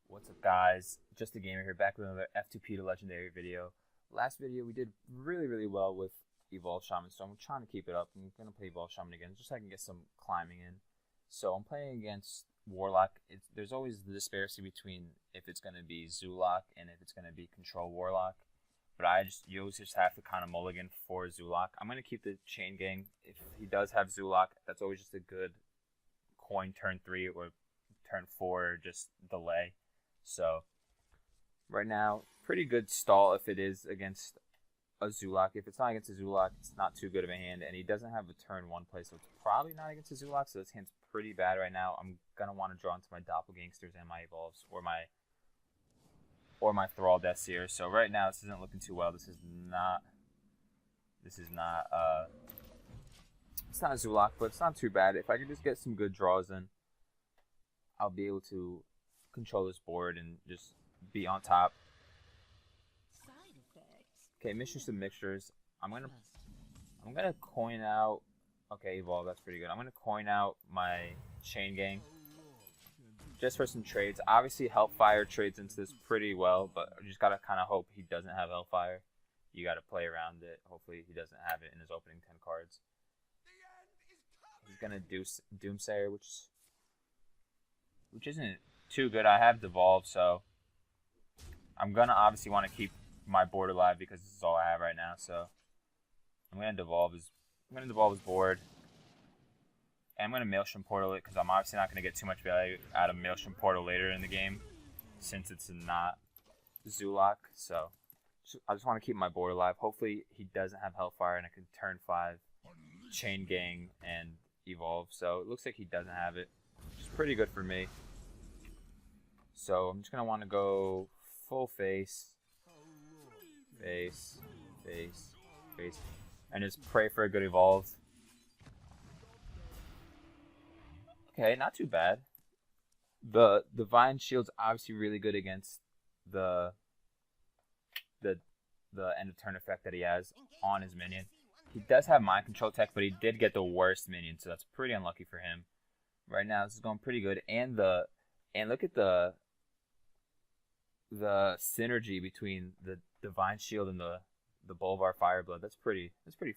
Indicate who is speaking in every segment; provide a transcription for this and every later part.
Speaker 1: What's up, guys? Just a gamer here, back with another F2P To Legendary video. Last video we did really well with Evolved Shaman, so I'm trying to keep it up. I'm gonna play Evolved Shaman again, just so I can get some climbing in. So I'm playing against Warlock. There's always the disparity between if it's gonna be Zulak and if it's gonna be Control Warlock. But you always just have to kind of mulligan for Zulak. I'm gonna keep the chain gang. If he does have Zulak, that's always just a good coin turn 3 or turn 4, just delay. So right now, pretty good stall if it is against a Zulak. If it's not against a Zulak, it's not too good of a hand, and he doesn't have a turn 1 play, so it's probably not against a Zulak. So this hand's pretty bad right now. I'm gonna want to draw into my Doppelgangsters and my Evolves or my Thrall Deaths here. So right now, this isn't looking too well. It's not a Zulak, but it's not too bad. If I could just get some good draws in, I'll be able to control this board and just be on top. Okay, Mistress of Mixtures. I'm gonna coin out. Okay, Evolve. That's pretty good. I'm gonna coin out my Chain Gang just for some trades. Obviously, Hellfire trades into this pretty well, but you just gotta kind of hope he doesn't have Hellfire. You gotta play around it. Hopefully, he doesn't have it in his opening 10 cards. He's gonna do Doomsayer, which isn't too good. I have Devolve, so I'm gonna obviously want to keep my board alive because this is all I have right now. So I'm gonna devolve his board, and I'm gonna Maelstrom Portal it because I'm obviously not gonna get too much value out of Maelstrom Portal later in the game since it's not Zulak. So I just want to keep my board alive. Hopefully he doesn't have Hellfire and I can turn 5 Chain Gang and Evolve. So it looks like he doesn't have it, which is pretty good for me. So I'm just gonna want to go full face, and just pray for a good Evolve. Okay, not too bad. The Divine Shield's obviously really good against the end of turn effect that he has on his minion. He does have Mind Control tech, but he did get the worst minion, so that's pretty unlucky for him. Right now, this is going pretty good, and look at the synergy between the Divine Shield and the Bolvar Fireblood. That's pretty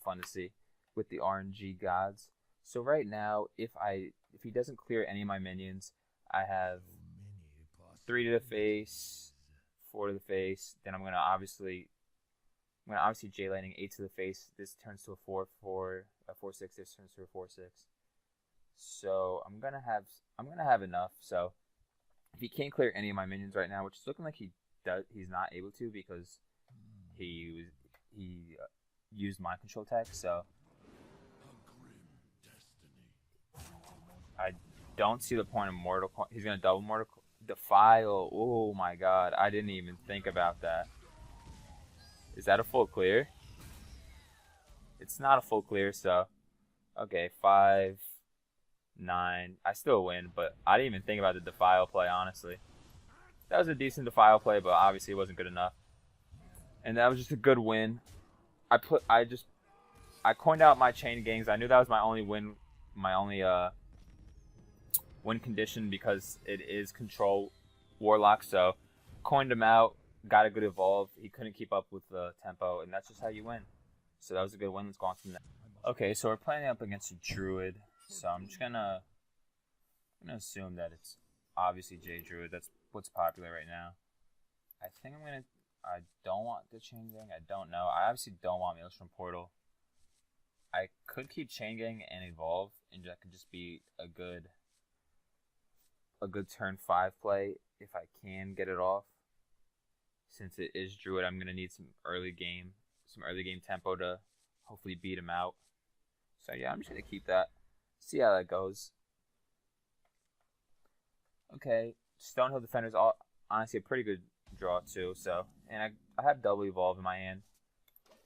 Speaker 1: fun to see with the RNG gods. So right now, if he doesn't clear any of my minions, I have 3 to the face, 4 to the face. Then I'm gonna obviously J Lightning 8 to the face. This turns to a 4/4, a 4/6. This turns to a 4/6. So I'm gonna have enough. So if he can't clear any of my minions right now, which is looking like he's not able to because he used Mind Control tech. So I don't see the point of Mortal. He's gonna double Mortal Defile. Oh my God! I didn't even think about that. Is that a full clear? It's not a full clear. So okay, 5, 9. I still win, but I didn't even think about the Defile play, honestly. That was a decent Defile play, but obviously it wasn't good enough. And that was just a good win. I coined out my Chain Gangs. I knew that was my only win condition because it is Control Warlock. So coined him out, got a good Evolve. He couldn't keep up with the tempo, and that's just how you win. So that was a good win. Let's go on from there. Okay, so we're playing up against a Druid. So I'm just gonna assume that it's obviously J Druid. That's what's popular right now. I don't want the Chain Gang. I don't know. I obviously don't want Maelstrom Portal. I could keep Chain Gang and Evolve, and that could just be a good turn 5 play if I can get it off. Since it is Druid, I'm gonna need some early game tempo to hopefully beat him out. So yeah, I'm just gonna keep that. See how that goes. Okay, Stonehill Defender's honestly a pretty good draw too. So, and I have double Evolve in my hand.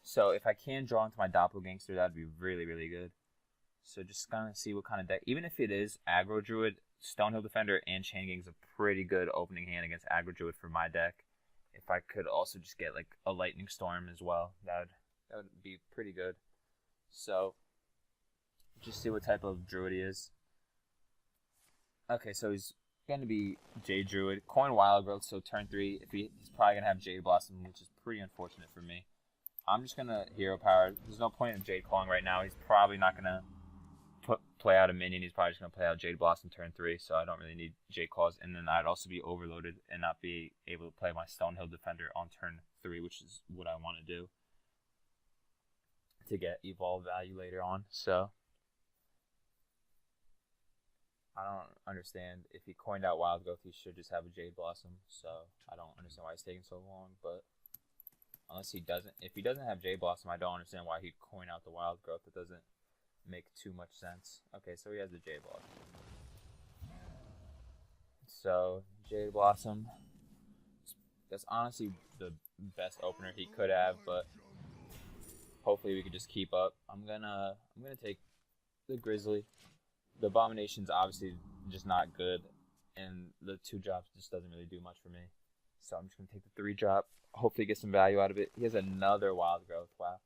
Speaker 1: So if I can draw into my Doppelgangster, that'd be really good. So just gonna see what kind of deck. Even if it is aggro Druid, Stonehill Defender and Chain Gang is a pretty good opening hand against aggro Druid for my deck. If I could also just get like a Lightning Storm as well, that would be pretty good. So Just see what type of druid he is. Okay, so he's going to be Jade Druid. Coin Wild Growth, so turn 3, he's probably going to have Jade Blossom, which is pretty unfortunate for me. I'm just going to Hero Power. There's no point in Jade Clawing right now. He's probably not going to play out a minion. He's probably just going to play out Jade Blossom turn 3, so I don't really need Jade Claws. And then I'd also be overloaded and not be able to play my Stonehill Defender on turn 3, which is what I want to do to get evolve value later on. So I don't understand. If he coined out Wild Growth, he should just have a Jade Blossom. So I don't understand why it's taking so long. But unless he doesn't, if he doesn't have Jade Blossom, I don't understand why he'd coin out the Wild Growth. It doesn't make too much sense. Okay, so he has the Jade Blossom. So Jade Blossom, that's honestly the best opener he could have, but hopefully we could just keep up. I'm gonna take the Grizzly. The Abomination's obviously just not good, and the 2-drop just doesn't really do much for me. So I'm just gonna take the 3-drop. Hopefully get some value out of it. He has another Wild Growth. Wow,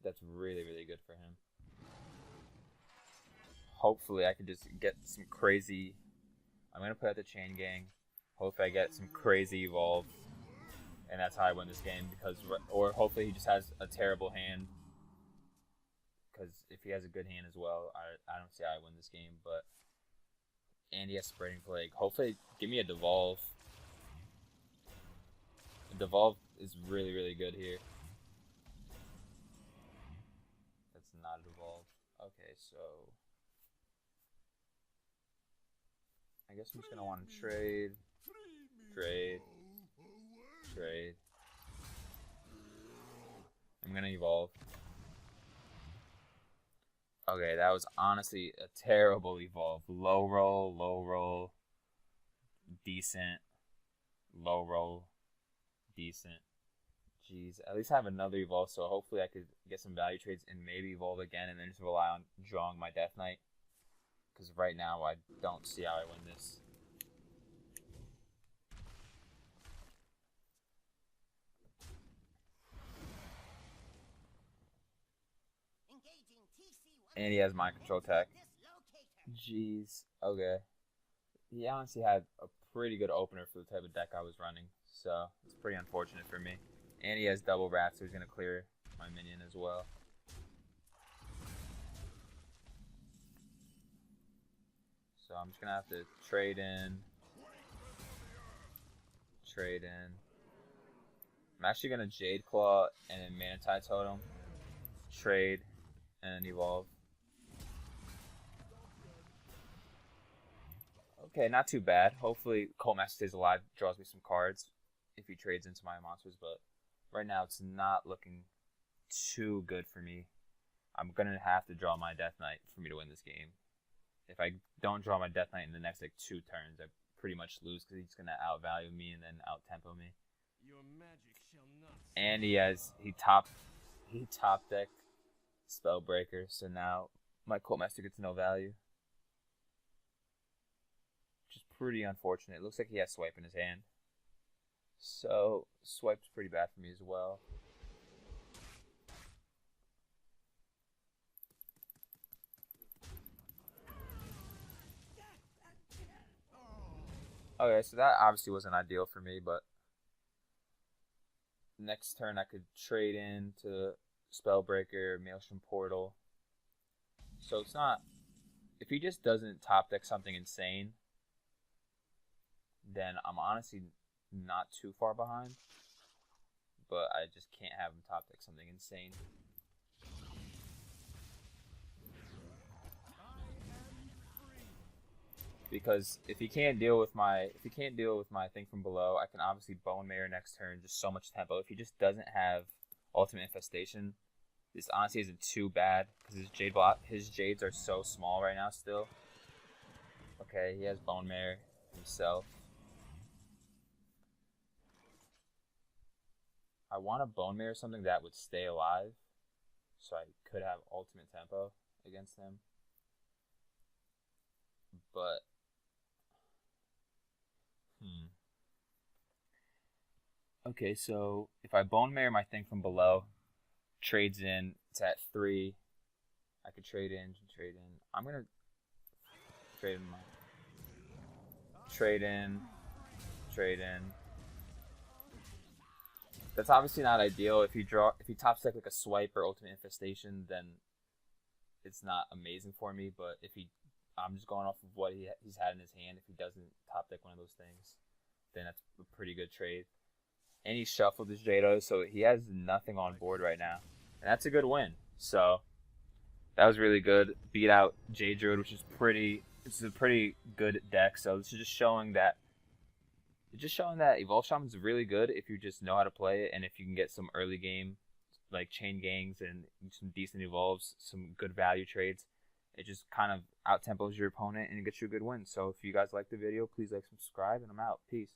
Speaker 1: that's really, really good for him. Hopefully I can just get some crazy. I'm gonna put out the Chain Gang. Hopefully I get some crazy evolve, and that's how I win this game. Or hopefully he just has a terrible hand. Because if he has a good hand as well, I don't see how I win this game. But and he has Spreading Plague. Hopefully, give me a Devolve. The Devolve is really, really good here. That's not a Devolve. Okay, so I guess I'm just gonna want to trade. I'm gonna evolve. Okay, that was honestly a terrible evolve. Low roll, decent, low roll, decent. Jeez, at least I have another evolve, so hopefully I could get some value trades and maybe evolve again and then just rely on drawing my Death Knight. Because right now I don't see how I win this. And he has Mind Control Tech. Jeez. Okay. He honestly had a pretty good opener for the type of deck I was running. So, it's pretty unfortunate for me. And he has double Wrath, so he's going to clear my minion as well. So, I'm just going to have to trade in. I'm actually going to Jade Claw and then Manatide Totem. Trade and evolve. Okay, not too bad. Hopefully, Cult Master stays alive, draws me some cards if he trades into my monsters, but right now it's not looking too good for me. I'm going to have to draw my Death Knight for me to win this game. If I don't draw my Death Knight in the next 2 turns, I pretty much lose because he's going to outvalue me and then out-tempo me. Your magic shall not. And he top decked Spellbreaker, so now my Cult Master gets no value. Which is pretty unfortunate. It looks like he has Swipe in his hand. So, Swipe's pretty bad for me as well. Okay, so that obviously wasn't ideal for me, but next turn I could trade in to Spellbreaker, Maelstrom Portal. So it's not... If he just doesn't top deck something insane, then I'm honestly not too far behind. But I just can't have him top deck something insane. Because if he can't deal with my thing from below, I can obviously Bone Mayor next turn, just so much tempo. If he just doesn't have Ultimate Infestation, this honestly isn't too bad because his Jades are so small right now still. Okay, he has Bone Mayor himself. I want a Bone Mayor or something that would stay alive, so I could have Ultimate Tempo against him. But okay, so if I Bone Mayor my thing from below, trades in, it's at 3. I could trade in. I'm gonna trade in. Trade in. Trade in. That's obviously not ideal. If he top deck like a swipe or ultimate infestation, then it's not amazing for me. But I'm just going off of what he's had in his hand. If he doesn't top deck one of those things, then that's a pretty good trade. And he shuffled his Jado, so he has nothing on board right now, and that's a good win. So that was really good. Beat out J Druid, which is this is a pretty good deck. So this is just showing that Evolve Shaman is really good if you just know how to play it, and if you can get some early game like chain gangs and some decent evolves, some good value trades. It just kind of out tempos your opponent and gets you a good win. So if you guys like the video, please like, subscribe, and I'm out. Peace.